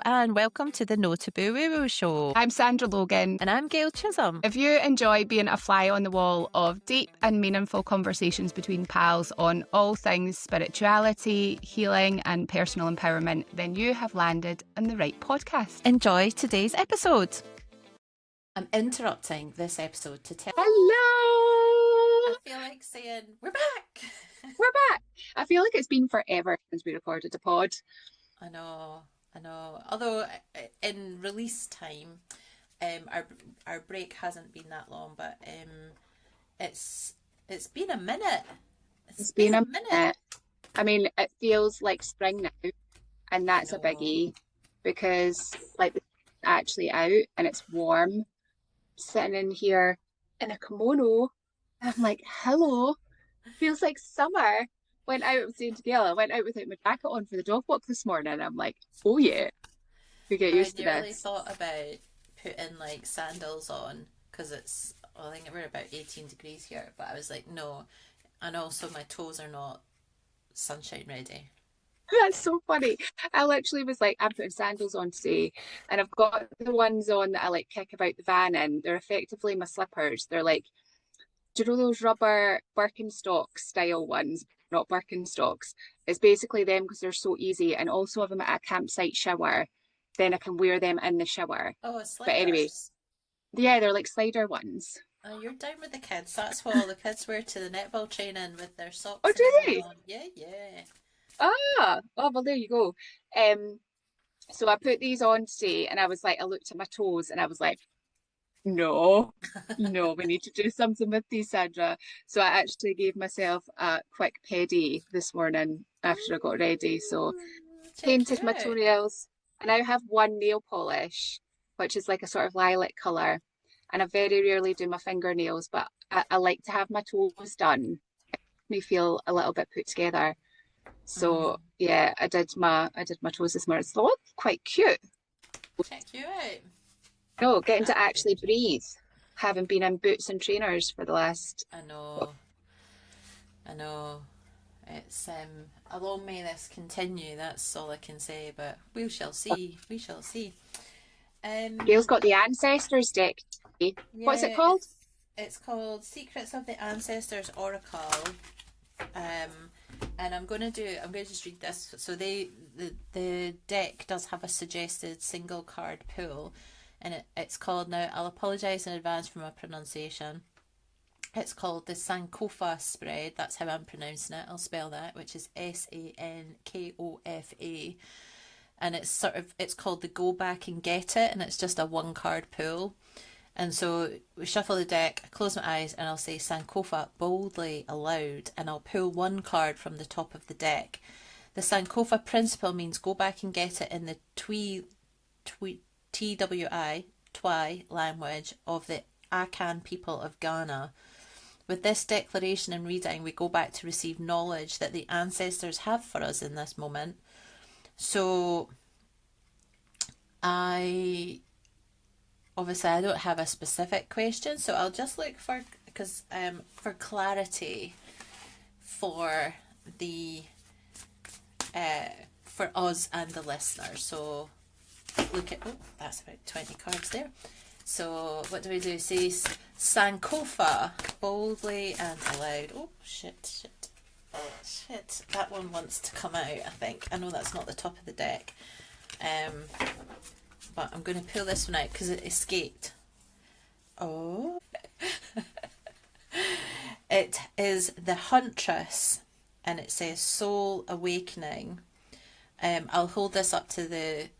and welcome to the No Taboo Woo Show. I'm Sandra Logan. And I'm Gail Chisholm. If you enjoy being a fly on the wall of deep and meaningful conversations between pals on all things spirituality, healing and personal empowerment, then you have landed in the right podcast. Enjoy today's episode. I'm interrupting this episode to tell... Hello! I feel like saying, we're back! We're back! I feel like it's been forever since we recorded a pod. I know. Although in release time, our break hasn't been that long, but it's been a minute. It's been a minute. I mean, it feels like spring now, and that's a biggie because like it's actually out and it's warm. Sitting in here in a kimono, I'm like, hello, feels like summer. Went out, I was saying to Gail, I went out without my jacket on for the dog walk this morning. I'm like, oh yeah, we get used to this. I really thought about putting like sandals on because I think we're about 18 degrees here, but I was like, no. And also my toes are not sunshine ready. That's so funny. I literally was like, I'm putting sandals on today, and I've got the ones on that I like kick about the van in. They're effectively my slippers. They're like, do you know those rubber Birkenstock style ones? Not Birkenstocks. It's basically them because they're so easy, and also have them at a campsite shower. Then I can wear them in the shower. Oh, sliders. But anyway, yeah, they're like slider ones. Oh, you're down with the kids. That's what all the kids wear to the netball training with their socks. Oh, do they? On. Yeah. Oh, well, there you go. So I put these on today, and I was like, I looked at my toes, and I was like, no, we need to do something with these, Sandra. So I actually gave myself a quick pedi this morning after I got ready. So painted my toenails, and I have one nail polish, which is like a sort of lilac colour. And I very rarely do my fingernails, but I like to have my toes done. It makes me feel a little bit put together. So yeah, I did my toes this morning. So it's quite cute. Check you out. No, getting to actually breathe, having been in boots and trainers for the last... I know. It's a long may this continue, that's all I can say, but we shall see. Gail's got the Ancestors deck. Yeah, what's it called? It's called Secrets of the Ancestors Oracle. And I'm going to just read this. So the deck does have a suggested single card pull, and it's called, now I'll apologise in advance for my pronunciation, it's called the Sankofa spread. That's how I'm pronouncing it. I'll spell that, which is Sankofa, and it's called the Go Back and Get It, and it's just a one card pull. And so we shuffle the deck, I close my eyes, and I'll say Sankofa boldly aloud, and I'll pull one card from the top of the deck. The Sankofa principle means go back and get it in the Twi language of the Akan people of Ghana. With this declaration and reading, we go back to receive knowledge that the ancestors have for us in this moment. So obviously I don't have a specific question, so I'll just look for clarity for the for us and the listeners. So look at, that's about 20 cards there. So what do we do? Say Sankofa boldly and aloud. Oh shit, that one wants to come out, I think. I know that's not the top of the deck, but I'm going to pull this one out because it escaped. Oh. It is the Huntress, and it says Soul Awakening. I'll hold this up to the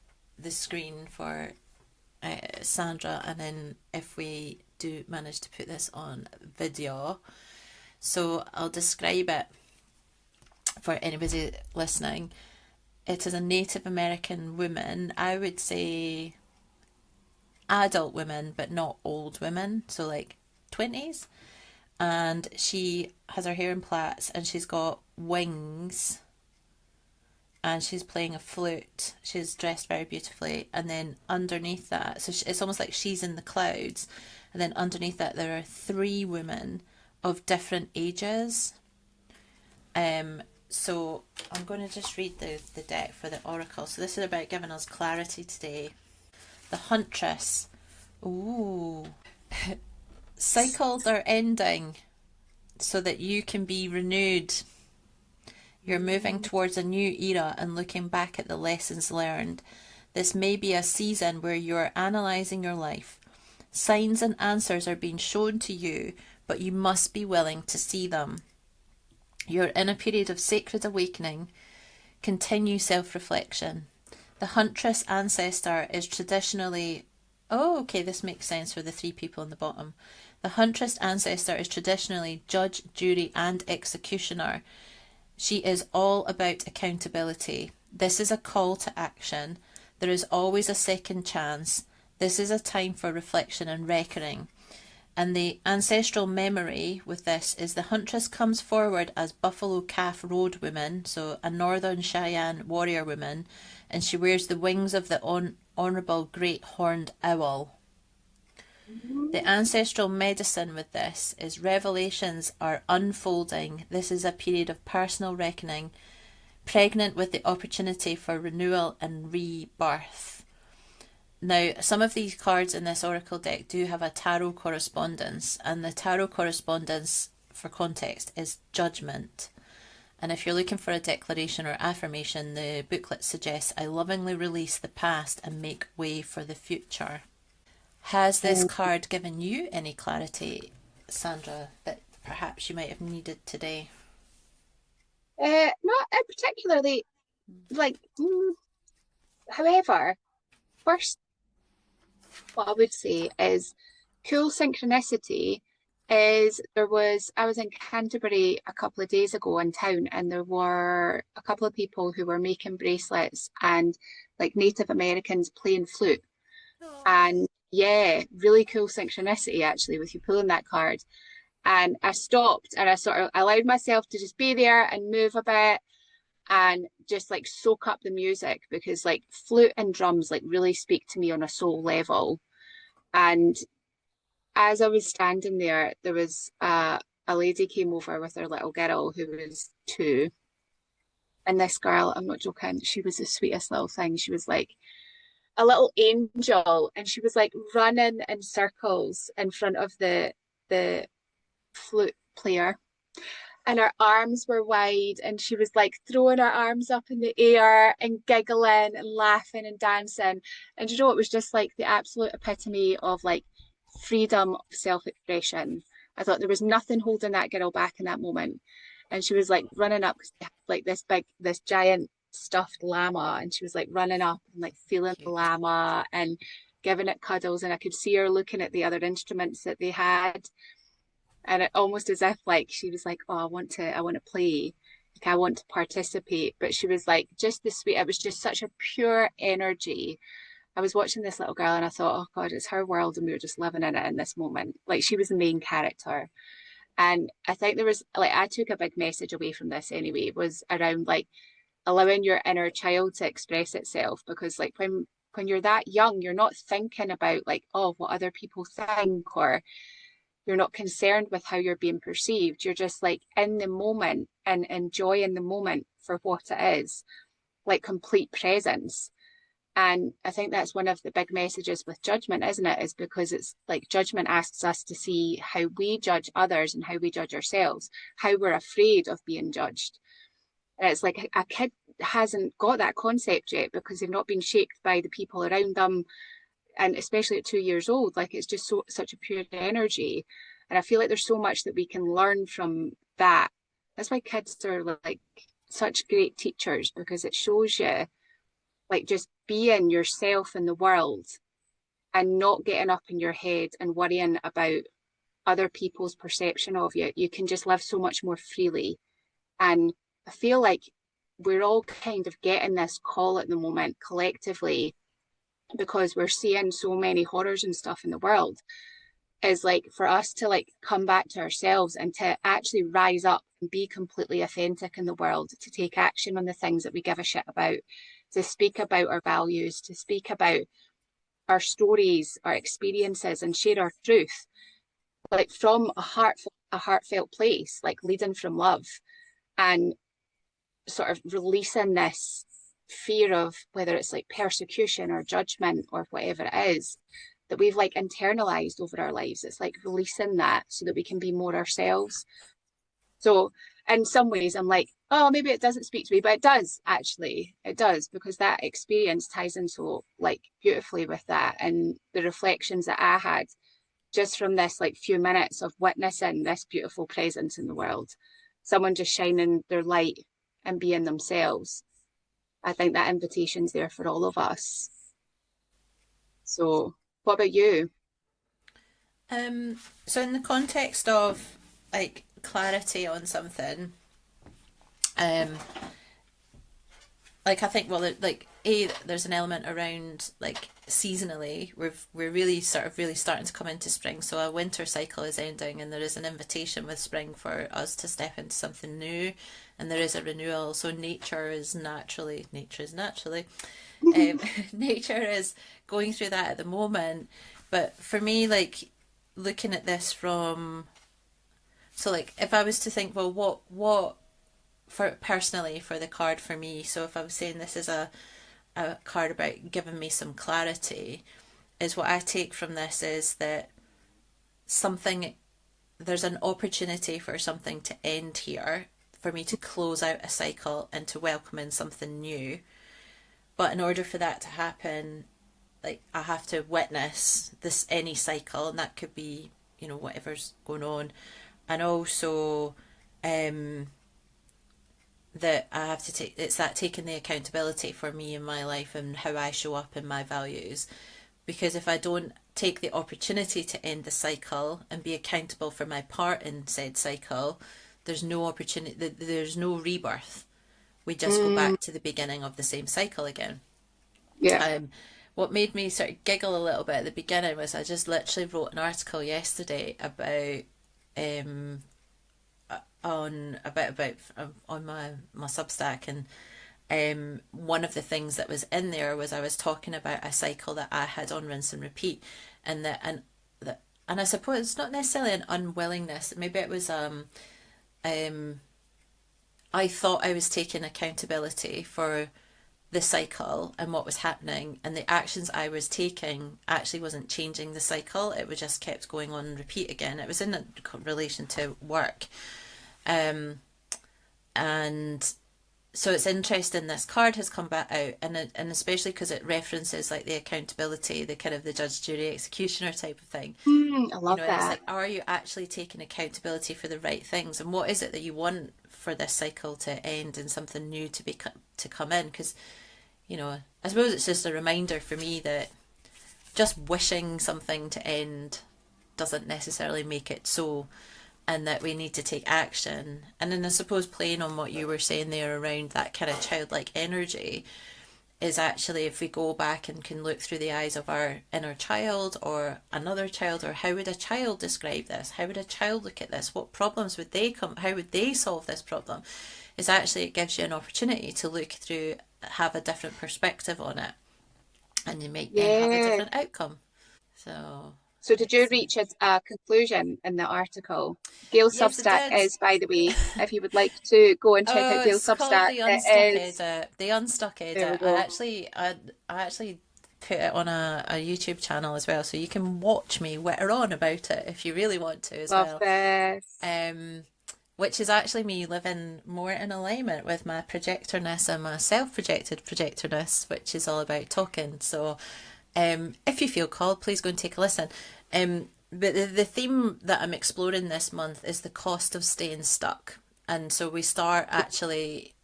screen for Sandra, and then if we do manage to put this on video, so I'll describe it for anybody listening. It is a Native American woman, I would say adult women, but not old women, so like 20s, and she has her hair in plaits, and she's got wings, and she's playing a flute. She's dressed very beautifully, and then underneath that, so it's almost like she's in the clouds, and then underneath that there are three women of different ages. So I'm going to just read the deck for the oracle. So this is about giving us clarity today. The Huntress. Ooh. Cycles are ending so that you can be renewed. You're moving towards a new era and looking back at the lessons learned. This may be a season where you're analysing your life. Signs and answers are being shown to you, but you must be willing to see them. You're in a period of sacred awakening. Continue self-reflection. The Huntress ancestor is traditionally... Oh, okay, this makes sense for the three people on the bottom. The Huntress ancestor is traditionally judge, jury, and executioner. She is all about accountability. This is a call to action. There is always a second chance. This is a time for reflection and reckoning. And the ancestral memory with this is the Huntress comes forward as Buffalo Calf Road woman, so a Northern Cheyenne warrior woman, and she wears the wings of the honourable great horned owl. The ancestral medicine with this is revelations are unfolding. This is a period of personal reckoning, pregnant with the opportunity for renewal and rebirth. Now, some of these cards in this oracle deck do have a tarot correspondence, and the tarot correspondence, for context, is judgment. And if you're looking for a declaration or affirmation, the booklet suggests, I lovingly release the past and make way for the future. Has this card given you any clarity, Sandra, that perhaps you might have needed today? Not particularly, like, however, first, what I would say is cool synchronicity is I was in Canterbury a couple of days ago in town, and there were a couple of people who were making bracelets and like Native Americans playing flute. And yeah, really cool synchronicity actually with you pulling that card. And I stopped and I sort of allowed myself to just be there and move a bit and just like soak up the music, because like flute and drums like really speak to me on a soul level. And as I was standing there, there was a lady came over with her little girl who was 2. And this girl, I'm not joking, she was the sweetest little thing. She was like a little angel, and she was like running in circles in front of the flute player, and her arms were wide, and she was like throwing her arms up in the air and giggling and laughing and dancing. And you know, it was just like the absolute epitome of like freedom of self-expression. I thought there was nothing holding that girl back in that moment. And she was like running up like this giant stuffed llama, and she was like running up and like feeling the Cute. llama and giving it cuddles, and I could see her looking at the other instruments that they had, and it almost as if like she was like, oh, I want to play, like I want to participate. But she was like just the sweet, it was just such a pure energy. I was watching this little girl and I thought, oh God, it's her world and we were just living in it in this moment. Like she was the main character. And I think there was like, I took a big message away from this anyway, was around like allowing your inner child to express itself. Because like when you're that young, you're not thinking about like, oh, what other people think, or you're not concerned with how you're being perceived. You're just like in the moment and enjoying the moment for what it is, like complete presence. And I think that's one of the big messages with judgment, isn't it? Is because it's like judgment asks us to see how we judge others and how we judge ourselves, how we're afraid of being judged. And it's like a kid hasn't got that concept yet because they've not been shaped by the people around them. And especially at 2 years old, like it's just such a pure energy. And I feel like there's so much that we can learn from that. That's why kids are like such great teachers, because it shows you like just being yourself in the world and not getting up in your head and worrying about other people's perception of you. You can just live so much more freely. And I feel like we're all kind of getting this call at the moment collectively, because we're seeing so many horrors and stuff in the world, is like for us to like come back to ourselves and to actually rise up and be completely authentic in the world, to take action on the things that we give a shit about, to speak about our values, to speak about our stories, our experiences, and share our truth, like from a heartfelt place, like leading from love. And sort of releasing this fear of whether it's like persecution or judgment or whatever it is that we've like internalized over our lives. It's like releasing that so that we can be more ourselves. So in some ways, I'm like, oh, maybe it doesn't speak to me, but it does actually. It does, because that experience ties in so like beautifully with that and the reflections that I had just from this like few minutes of witnessing this beautiful presence in the world. Someone just shining their light and being themselves. I think that invitation's there for all of us. So, what about you? So in the context of like clarity on something, um, like I think well, like there's an element around like seasonally we're really sort of really starting to come into spring. So a winter cycle is ending, and there is an invitation with spring for us to step into something new, and there is a renewal. So nature is naturally, nature is going through that at the moment. But for me, like looking at this from so like if I was to think, well, what for personally for the card for me. So if I was saying this is a card about giving me some clarity, is what I take from this is that something there's an opportunity for something to end here, for me to close out a cycle and to welcome in something new. But in order for that to happen, like I have to witness this any cycle, and that could be, you know, whatever's going on. And also um that I have to take, it's that taking the accountability for me in my life and how I show up in my values. Because if I don't take the opportunity to end the cycle and be accountable for my part in said cycle, there's no opportunity, there's no rebirth. We just go Mm, back to the beginning of the same cycle again. yeah. Um, what made me sort of giggle a little bit at the beginning was I just literally wrote an article yesterday about um on about on my Substack, and one of the things that was in there was I was talking about a cycle that I had on rinse and repeat, and and I suppose it's not necessarily an unwillingness. Maybe it was um I thought I was taking accountability for the cycle and what was happening, and the actions I was taking actually wasn't changing the cycle. It was just kept going on and repeat again. It was in relation to work. Um, and so it's interesting this card has come back out, and especially because it references like the accountability, the kind of the judge, jury, executioner type of thing, I you love know. And it's that. like, are you actually taking accountability for the right things, and what is it that you want for this cycle to end and something new to be to come in? Because, you know, I suppose it's just a reminder for me that just wishing something to end doesn't necessarily make it so, and that we need to take action. And then I suppose playing on what you were saying there around that kind of childlike energy is actually, if we go back and can look through the eyes of our inner child or another child, or how would a child describe this? How would a child look at this? What problems would they come? How would they solve this problem? Is actually, it gives you an opportunity to look through, have a different perspective on it, and you might then have a Yeah. different outcome. So So did you it's reach a conclusion in the article? Gail's yes, it Substack did. is, by the way, if you would like to go and check out Oh, Gail's it's called Substack, the Unstuck it is, Edit. The Unstuck there we Edit. go. I actually put it on a YouTube channel as well, so you can watch me witter on about it if you really want to as Love well. this. Um, which is actually me living more in alignment with my projectorness and my self-projected projectorness, which is all about talking. So, if you feel called, please go and take a listen. But the theme that I'm exploring this month is the cost of staying stuck. And so we start actually,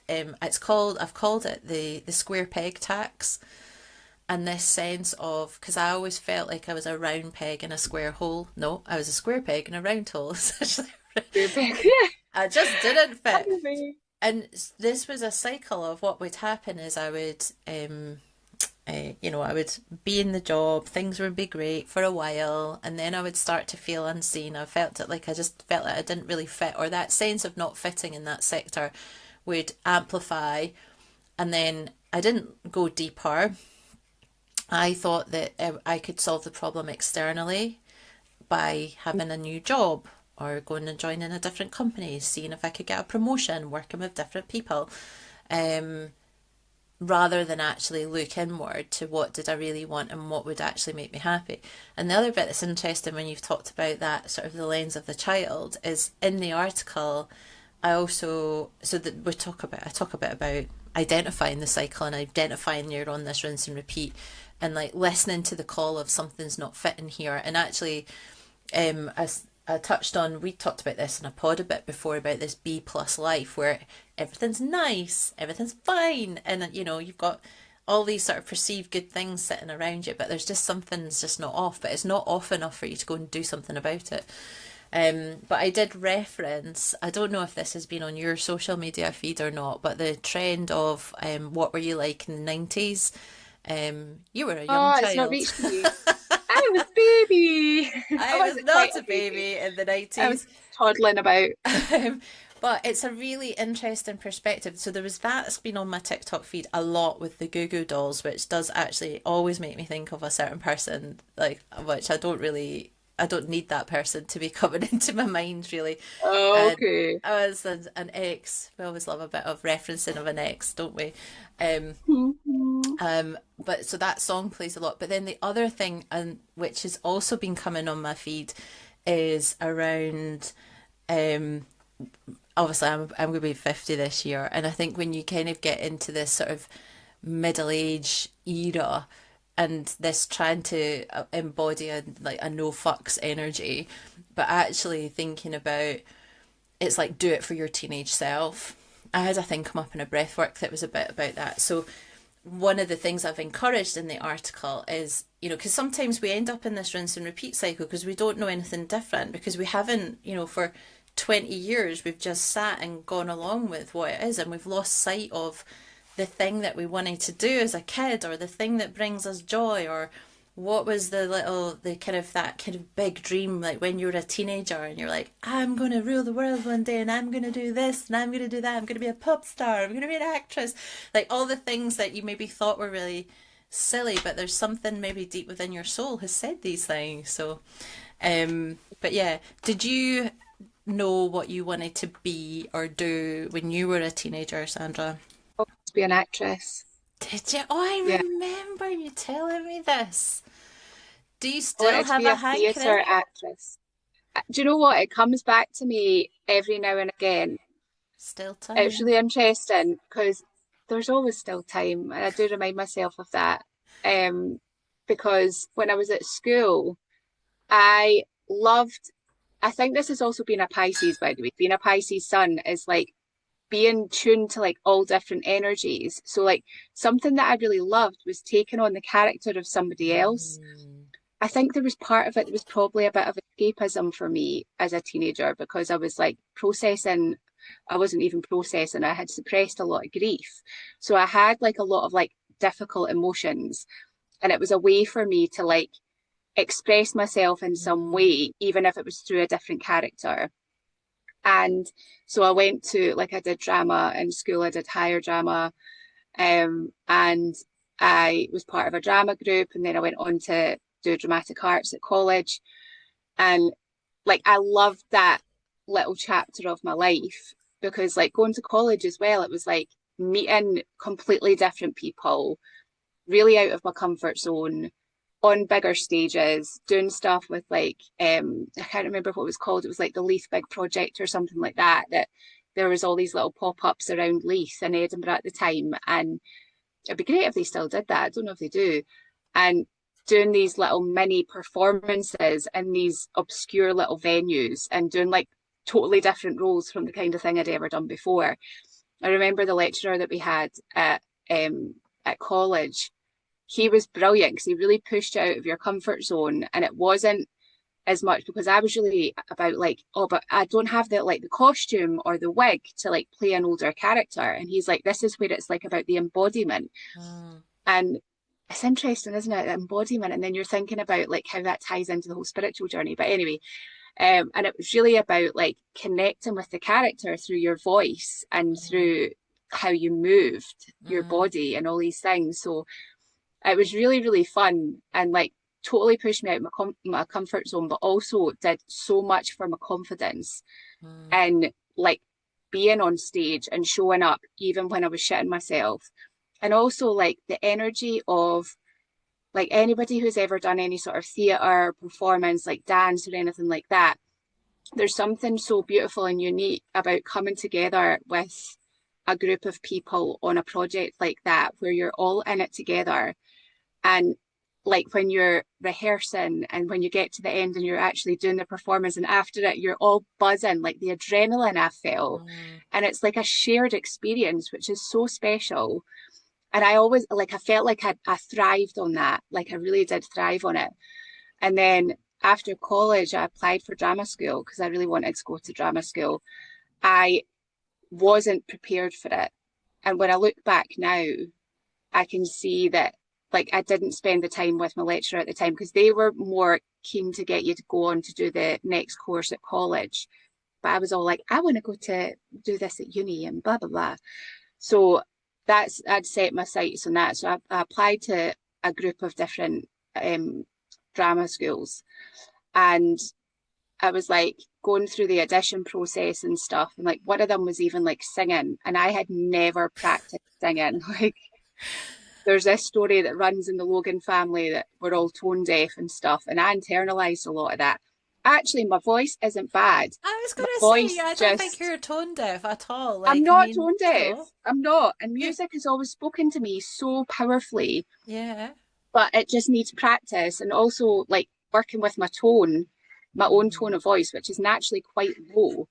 I've called it the square peg tax. And this sense of, because I always felt like I was a round peg in a square hole. No, I was a square peg in a round hole, essentially. You're back. I just didn't fit. Yeah. And this was a cycle of what would happen is I would you know, I would be in the job, things would be great for a while, and then I would start to feel unseen. I felt it, like I just felt like I didn't really fit, or that sense of not fitting in that sector would amplify, and then I didn't go deeper. I thought that I could solve the problem externally by having a new job or going and joining a different company, seeing if I could get a promotion, working with different people, um, rather than actually look inward to what did I really want and what would actually make me happy. And the other bit that's interesting when you've talked about that sort of the lens of the child is in the article. I also so that I talk a bit about identifying the cycle and identifying you're on this rinse and repeat, and like listening to the call of something's not fitting here. And actually, as I touched on, we talked about this in a pod a bit before about this B plus life where everything's nice, everything's fine, and you know you've got all these sort of perceived good things sitting around you, but there's just something's just not off. But it's not off enough for you to go and do something about it. But I did reference, I don't know if this has been on your social media feed or not, but the trend of what were you like in the 90s? You were a young Oh, it's not child. reached me. I was a baby. I I was wasn't quite not a a baby. baby in the I was 90s. toddling about. But it's a really interesting perspective. So there was that that's been on my TikTok feed a lot with the Goo Goo dolls, which does actually always make me think of a certain person, like which I don't need that person to be coming into my mind really. And Okay. I was an ex. We always love a bit of referencing of an ex, don't we? Um, Mhm. but so that song plays a lot. But then the other thing, and which has also been coming on my feed, is around. Um, Obviously, I'm going to be 50 this year, and I think when you kind of get into this sort of middle age era, and this trying to embody a no fucks energy, but actually thinking about it's like do it for your teenage self. I had a thing come up in a breathwork that was a bit about that. So one of the things I've encouraged in the article is, you know, because sometimes we end up in this rinse and repeat cycle because we don't know anything different because we haven't, you know, for 20 years we've just sat and gone along with what it is and we've lost sight of the thing that we wanted to do as a kid or the thing that brings us joy or what was the kind of that kind of big dream like when you were a teenager and you're like I'm going to rule the world one day and I'm going to do this and I'm going to do that, I'm going to be a pop star, I'm going to be an actress, like all the things that you maybe thought were really silly, but there's something maybe deep within your soul has said these things. So but yeah, did you know what you wanted to be or do when you were a teenager, Sandra? To be an actress. Did you? Oh, I Yeah. remember you telling me this. Do you I still wanted to have be a a theatre hankering? actress. Do you know what? It comes back to me every now and again. Still It's time. really interesting because there's always still time, and I do remind myself of that. Um, because when I was at school, I loved, I think this has also been a Pisces, by the way. Being a Pisces sun is like being tuned to like all different energies. So like something that I really loved was taking on the character of somebody else. Mm. I think there was part of it that was probably a bit of escapism for me as a teenager because I was like processing, I wasn't even processing, I had suppressed a lot of grief. So I had like a lot of like difficult emotions. And it was a way for me to like express myself in some Mm. way, even if it was through a different character. And so I went to like I did drama in school, I did higher drama, and I was part of a drama group, and then I went on to do dramatic arts at college. And like I loved that little chapter of my life because like going to college as well, it was like meeting completely different people, really out of my comfort zone, on bigger stages, doing stuff with like I can't remember what it was called. It was like the Leith Big Project or something like that. That there was all these little pop-ups around Leith in Edinburgh at the time. And it'd be great if they still did that. I don't know if they do. And doing these little mini performances in these obscure little venues and doing like totally different roles from the kind of thing I'd ever done before. I remember the lecturer that we had at college. He was brilliant because he really pushed you out of your comfort zone, and it wasn't as much because I was really about like, oh, but I don't have the like the costume or the wig to like play an older character. And he's like, this is where it's like about the embodiment. Mm. And it's interesting, isn't it? Embodiment. And then you're thinking about like how that ties into the whole spiritual journey. But anyway, and it was really about like connecting with the character through your voice and Mm. through how you moved your Mm. body and all these things. So it was really, really fun. And like totally pushed me out of my comfort zone, but also did so much for my confidence Mm. and like being on stage and showing up even when I was shitting myself. And also like the energy of like anybody who's ever done any sort of theatre performance, like dance or anything like that, there's something so beautiful and unique about coming together with a group of people on a project like that where you're all in it together. And like when you're rehearsing and when you get to the end and you're actually doing the performance and after it you're all buzzing, like the adrenaline I felt, Mm. and it's like a shared experience which is so special. And I always like, I felt like I thrived on that, like I really did thrive on it. And then after college I applied for drama school because I really wanted to go to drama school. I wasn't prepared for it, and when I look back now I can see that like I didn't spend the time with my lecturer at the time because they were more keen to get you to go on to do the next course at college. But I was all like, I want to go to do this at uni and blah, blah, blah. So that's, I'd set my sights on that. So I applied to a group of different drama schools, and I was like going through the audition process and stuff. And like one of them was even like singing, and I had never practiced singing. Like there's this story that runs in the Logan family that we're all tone deaf and stuff, and I internalized a lot of that. Actually, my voice isn't bad. I was My gonna say, voice I don't think just, you're tone deaf at all. I'm Like, I not mean, tone deaf. no, I'm not. And you, music has always spoken to me so powerfully, yeah. but it just needs practice and also like working with my tone, my own tone Mm. of voice, which is naturally quite low,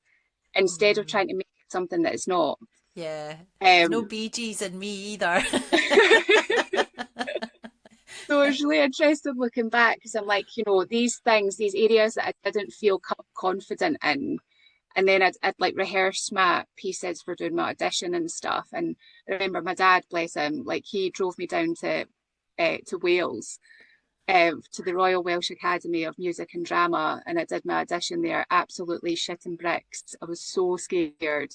instead of Mm. trying to make it something that it's not. Yeah. There's no Um, Bee Gees in me either. So I was really interested looking back because I'm like, you know, these things, these areas that I didn't feel confident in. And then I'd like rehearse my pieces for doing my audition and stuff. And I remember my dad, bless him, like he drove me down to Wales, to the Royal Welsh Academy of Music and Drama. And I did my audition there, absolutely shitting bricks. I was so scared.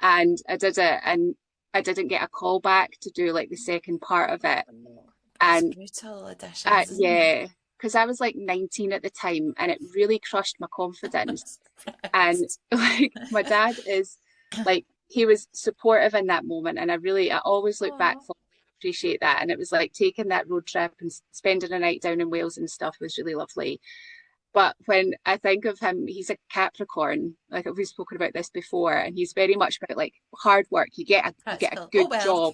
And I did it, and I didn't get a call back to do like the second part of it. It's And brutal auditions, isn't it? yeah, because I was like 19 at the time and it really crushed my confidence. And Surprised. like my dad is like, he was supportive in that moment. And I always look back Oh. for appreciate that. And it was like taking that road trip and spending a night down in Wales and stuff was really lovely. But when I think of him, he's a Capricorn. Like we've spoken about this before, and he's very much about like hard work. You get a Practical. Oh good well. job,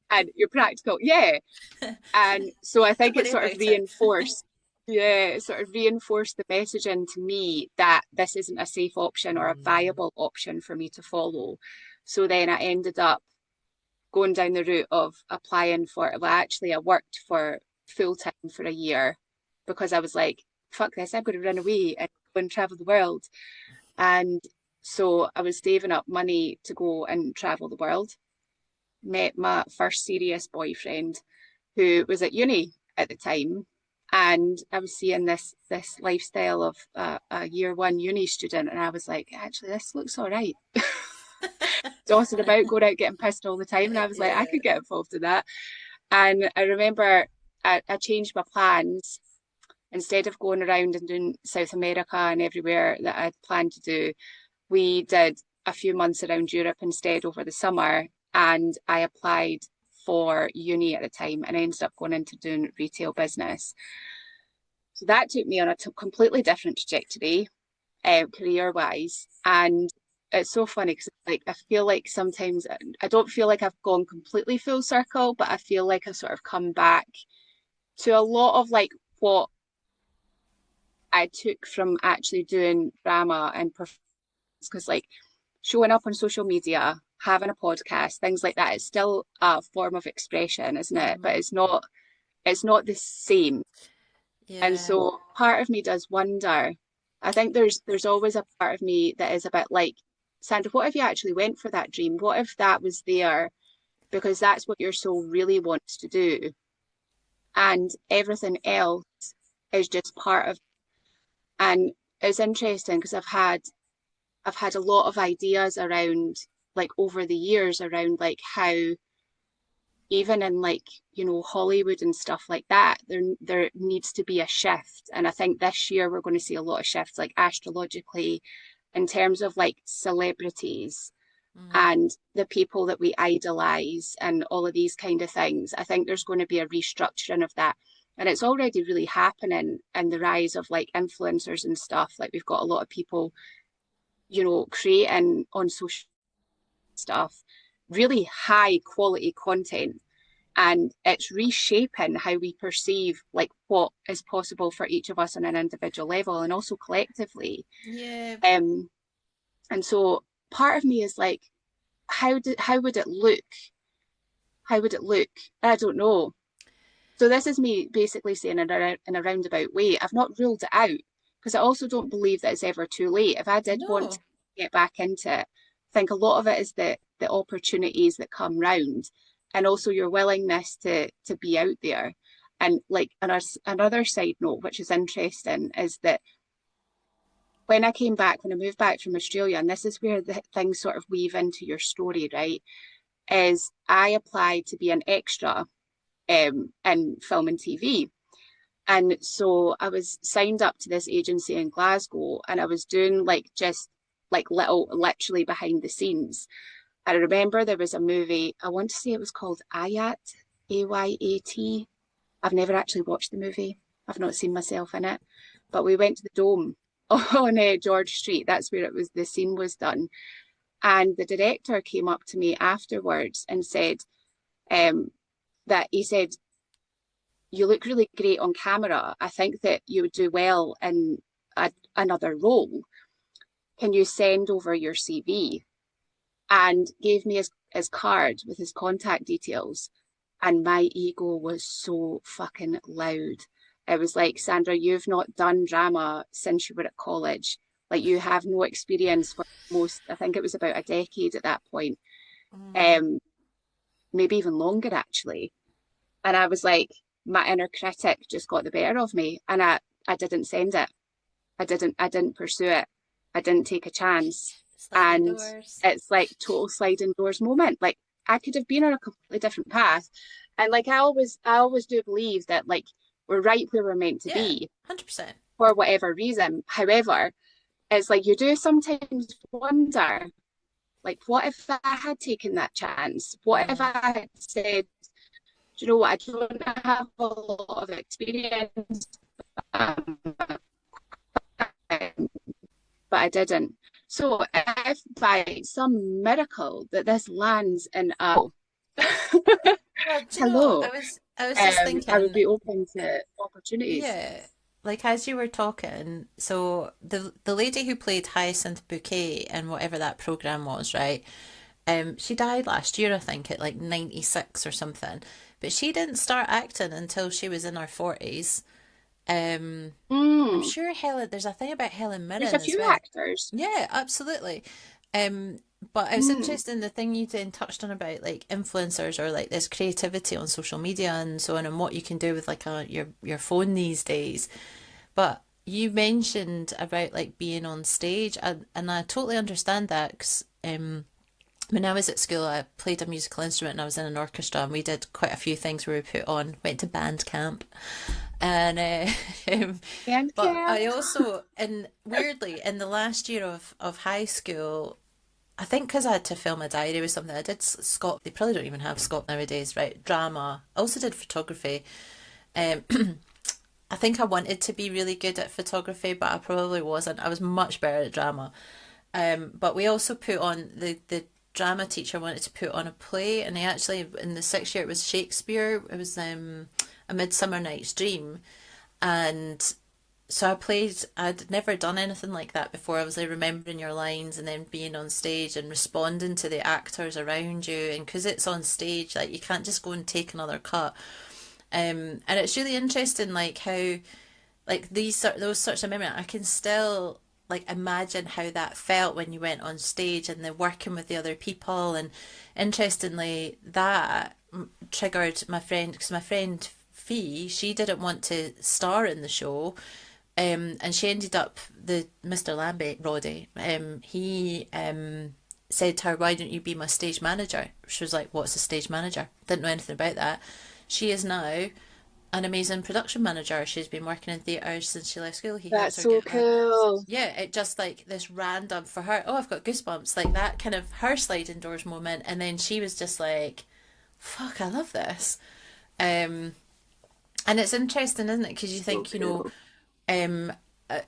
and you're practical. Yeah, and so I Don't think it worry sort of about it. reinforced, yeah, it sort of reinforced the messaging to me that this isn't a safe option or a Mm. viable option for me to follow. So then I ended up going down the route of applying for, well, actually, I worked for full time for a year because I was like, fuck this, I'm going to run away and go and travel the world. And so I was saving up money to go and travel the world. Met my first serious boyfriend who was at uni at the time, and I was seeing this lifestyle of a year one uni student, and I was like, actually, this looks all right. Dossing about, going out getting pissed all the time, and I was like, I Yeah. could get involved in that. And I remember I changed my plans. Instead of going around and doing South America and everywhere that I'd planned to do, we did a few months around Europe instead over the summer. And I applied for uni at the time and I ended up going into doing retail business. So that took me on a completely different trajectory, career wise. And it's so funny because like I feel like sometimes I don't feel like I've gone completely full circle, but I feel like I've sort of come back to a lot of like what I took from actually doing drama and performance, because like showing up on social media, having a podcast, things like that, it's still a form of expression, isn't it? But Mm. it's not the same. And Yeah. so part of me does wonder. I think there's always a part of me that is a bit like, Sandra, what if you actually went for that dream? What if that was there? Because that's what your soul really wants to do. And everything else is just part of. And it's interesting because I've had a lot of ideas around like over the years around like how even in like, you know, Hollywood and stuff like that, there needs to be a shift. And I think this year we're going to see a lot of shifts, like astrologically, in terms of like celebrities Mm. and the people that we idolize and all of these kind of things. I think there's going to be a restructuring of that. And it's already really happening in the rise of like influencers and stuff. Like we've got a lot of people, you know, creating on social stuff, really high quality content. And it's reshaping how we perceive like what is possible for each of us on an individual level and also collectively. Yeah. Um, and so part of me is like, how would it look? How would it look? I don't know. So this is me basically saying in a roundabout way, I've not ruled it out because I also don't believe that it's ever too late. If I did want to No. get back into it, I think a lot of it is the opportunities that come round and also your willingness to be out there. And like another side note, which is interesting, is that when I came back, when I moved back from Australia, and this is where the things sort of weave into your story, right? Is I applied to be an extra in film and TV. And so I was signed up to this agency in Glasgow and I was doing like just like little, literally behind the scenes. I remember there was a movie, I want to say it was called Ayat, Ayat. I've never actually watched the movie. I've not seen myself in it. But we went to the Dome on George Street. That's where it was, the scene was done. And the director came up to me afterwards and said, um, that he said, you look really great on camera. I think that you would do well in another role. Can you send over your CV? And gave me his card with his contact details. And my ego was so fucking loud. It was like, Sandra, you've not done drama since you were at college. Like you have no experience for most, I think it was about a decade at that point. Mm. Um, maybe even longer actually. And I was like, my inner critic just got the better of me. And I didn't send it. I didn't pursue it. I didn't take a chance. Sliding And doors. it's like total sliding doors moment. Like I could have been on a completely different path. And like I always do believe that like we're right where we're meant to Yeah. be 100%. for whatever reason. However, it's like you do sometimes wonder, like, what if I had taken that chance? What if Mm. I had said, you know what, I don't have a lot of experience, um, but I didn't. So if by some miracle that this lands in a Well, do you know, hello, I was just I would thinking, be open to opportunities. yeah, like as you were talking, so the lady who played Hyacinth Bouquet in whatever that program was, right? She died last year, I think, at like 96 or something. But she didn't start acting until she was in her 40s. Um, I'm Mm. sure there's a thing about Helen There's a Mirren as few well. actors. Yeah, absolutely. Um, but it was Mm. interesting the thing you then touched on about like influencers or like this creativity on social media and so on and what you can do with like your phone these days. But you mentioned about like being on stage and I totally understand that 'cause, when I was at school, I played a musical instrument and I was in an orchestra, and we did quite a few things where we put on, went to band camp, and And but yeah. I also, and weirdly, in the last year of high school, I think because I had to film a diary with something, I did Scott. They probably don't even have Scott nowadays, right? Drama. I also did photography. Um, I think I wanted to be really good at photography, but I probably wasn't. I was much better at drama. But we also put on the drama teacher wanted to put on a play, and he actually in the sixth year it was Shakespeare. It was A Midsummer Night's Dream, and so I played. I'd never done anything like that before. I was like remembering your lines and then being on stage and responding to the actors around you, and because it's on stage, like you can't just go and take another cut. And it's really interesting, like how like those sorts of memories I can still like imagine how that felt when you went on stage and then working with the other people, and interestingly that triggered my friend because my friend Fee, she didn't want to star in the show, and she ended up the Mr. Lambert Roddy, he said to her, why don't you be my stage manager? She was like, what's a stage manager? Didn't know anything about that. She is now an amazing production manager. She's been working in theatre since she left school. He helps That's her so get her. cool. Yeah, it just like this random for her. Oh, I've got goosebumps. Like that kind of her sliding doors moment. And then she was just like, fuck, I love this. Um, and it's interesting, isn't it? Because you So think, cool.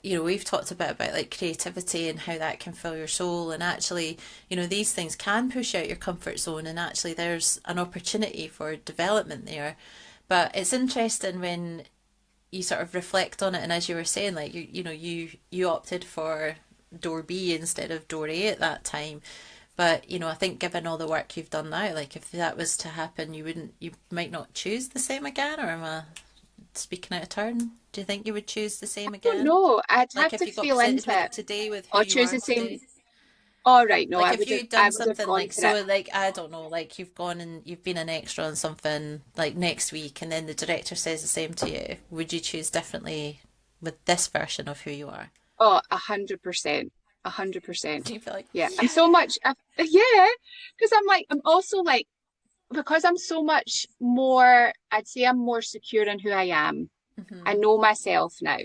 we've talked a bit about like creativity and how that can fill your soul, and actually, these things can push out your comfort zone, and actually, there's an opportunity for development there. But it's interesting when you sort of reflect on it, and as you were saying, like you opted for door B instead of door A at that time. But I think given all the work you've done now, like if that was to happen, you might not choose the same again, or am I speaking out of turn? Do you think you would choose the same Don't again? know. I'd Like have if to you got feel presented into with it. it today with who Or you choose are the same. today? All right, no, Like I if would have you'd I done would have something gone like, for it. so like I don't know, like you've gone and you've been an extra on something like next week, and then the director says the same to you, would you choose differently with this version of who you are? Oh, 100%. 100%. Do you feel like, Yeah. I'm so yeah? much yeah, because I'm also like because I'm so much more, I'd say I'm more secure in who I am. I Hmm. know myself now.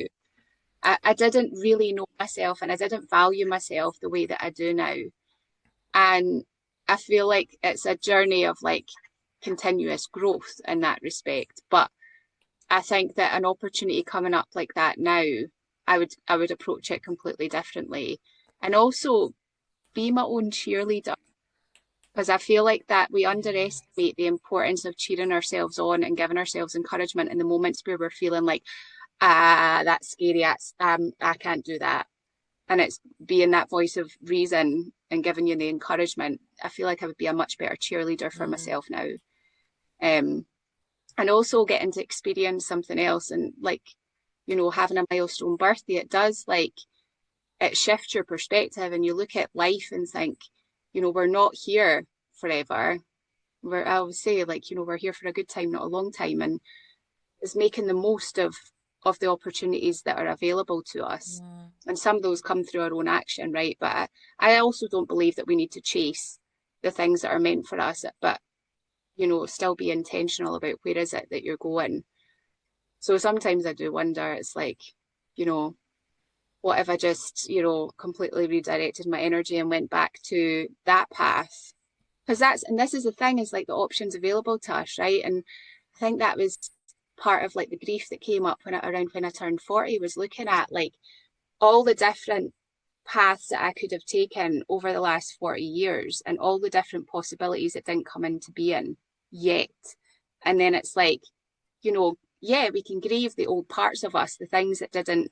I didn't really know myself and I didn't value myself the way that I do now. And I feel like it's a journey of like continuous growth in that respect. But I think that an opportunity coming up like that now, I would approach it completely differently. And also be my own cheerleader. Because I feel like that we Yeah. underestimate the importance of cheering ourselves on and giving ourselves encouragement in the moments where we're feeling like, that's scary, I can't do that. And it's being that voice of reason and giving you the encouragement. I feel like I would be a much better cheerleader for Mm. myself now. Um, and also getting to experience something else and like, having a milestone birthday, it does like it shifts your perspective and you look at life and think, we're not here forever. I would say like, we're here for a good time, not a long time. And it's making the most of the opportunities that are available to us. Mm. And some of those come through our own action, right? But I also don't believe that we need to chase the things that are meant for us, but still be intentional about where is it that you're going. So sometimes I do wonder, it's like, you know, what if I just, completely redirected my energy and went back to that path? Because and this is the thing, is like the options available to us, right? And I think that was part of like the grief that came up around when I turned 40, was looking at like all the different paths that I could have taken over the last 40 years and all the different possibilities that didn't come into being yet. And then it's like, yeah, we can grieve the old parts of us, the things that didn't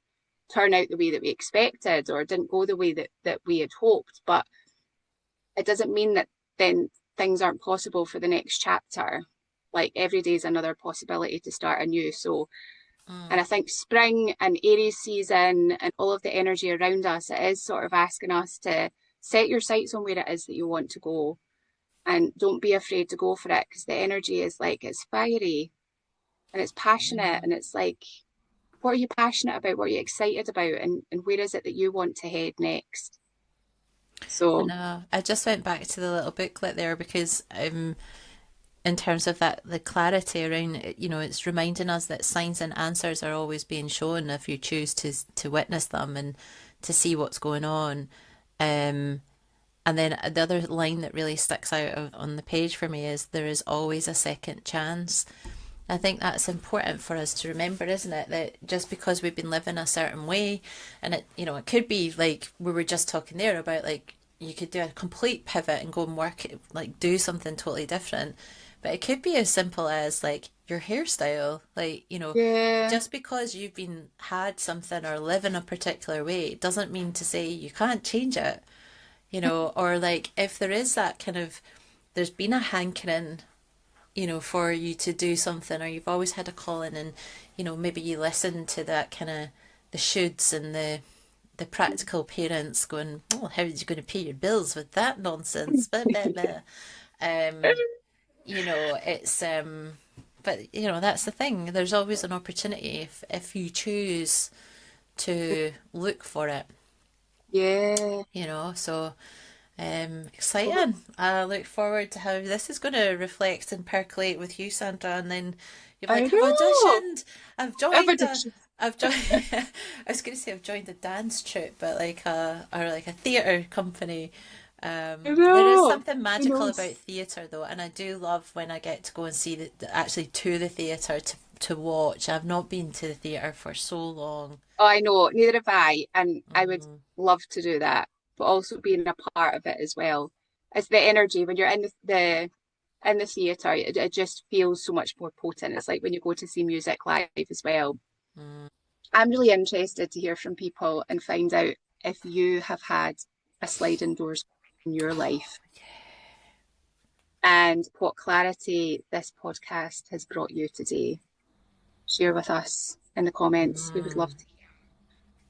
turn out the way that we expected or didn't go the way that we had hoped. But it doesn't mean that then things aren't possible for the next chapter. Like every day is another possibility to start anew. So, and Mm. I think spring and Aries season and all of the energy around us, it is sort of asking us to set your sights on where it is that you want to go and don't be afraid to go for it, because the energy is like, it's fiery and it's passionate Mm. and it's like, what are you passionate about? What are you excited about? And where is it that you want to head next? I So, know. I just went back to the little booklet there because in terms of that, the clarity around it, it's reminding us that signs and answers are always being shown if you choose to witness them and to see what's going on. Um, and then the other line that really sticks out on the page for me is there is always a second chance. I think that's important for us to remember, isn't it? That just because we've been living a certain way, and it could be like we were just talking there about, like you could do a complete pivot and go and work, like do something totally different. But it could be as simple as like your hairstyle, like yeah, just because you've been had something or live in a particular way doesn't mean to say you can't change it. Or like if there is that kind of, there's been a hankering for you to do something, or you've always had a calling, and maybe you listen to that kind of the shoulds and the practical parents going, oh, how are you going to pay your bills with that nonsense? Blah, blah, blah. Um, it's but that's the thing. There's always an opportunity if you choose to look for it. yeah, So Exciting. I look forward to how this is going to reflect and percolate with you, Sandra. And then you're I like, I've know. auditioned. Evidence. I've joined. I was going to say I've joined a dance troupe, but like a theatre company. I There is know. something Who magical about knows? theatre, though, and I do love when I get to go and see actually to the theatre to watch. I've not been to the theatre for so long. Oh, I know. Neither have I, and I would Mm, love to do that, but also being a part of it as well. It's the energy when you're in the theatre. It just feels so much more potent. It's like when you go to see music live as well. mm. I'm really interested to hear from people and find out if you have had a sliding doors in your life and what clarity this podcast has brought you today. Share with us in the comments. We would love Mm. to hear.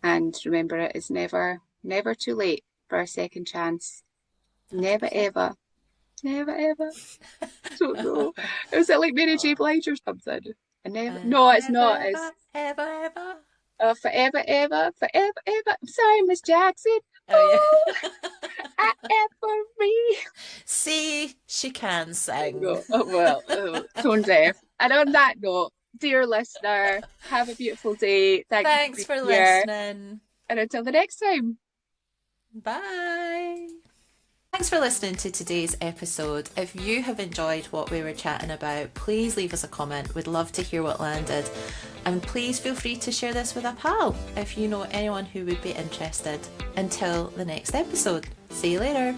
And remember, it is never, never too late for a second chance. Never 100%. ever, never ever. I don't know. Is it like Mary J. Oh, Blige or something? I never. No, it's never, not. It's ever, ever, ever. forever, ever, forever, ever. I'm sorry, Miss Jackson. Oh, yeah. Oh, I ever. See, she can There we sing. go. Oh, well, tone deaf. And on that note, dear listener, have a beautiful day. Thank you for Thanks being for here. listening. And until the next time. Bye. Thanks for listening to today's episode. If you have enjoyed what we were chatting about, please leave us a comment. We'd love to hear what landed. And please feel free to share this with a pal if you know anyone who would be interested. Until the next episode. See you later.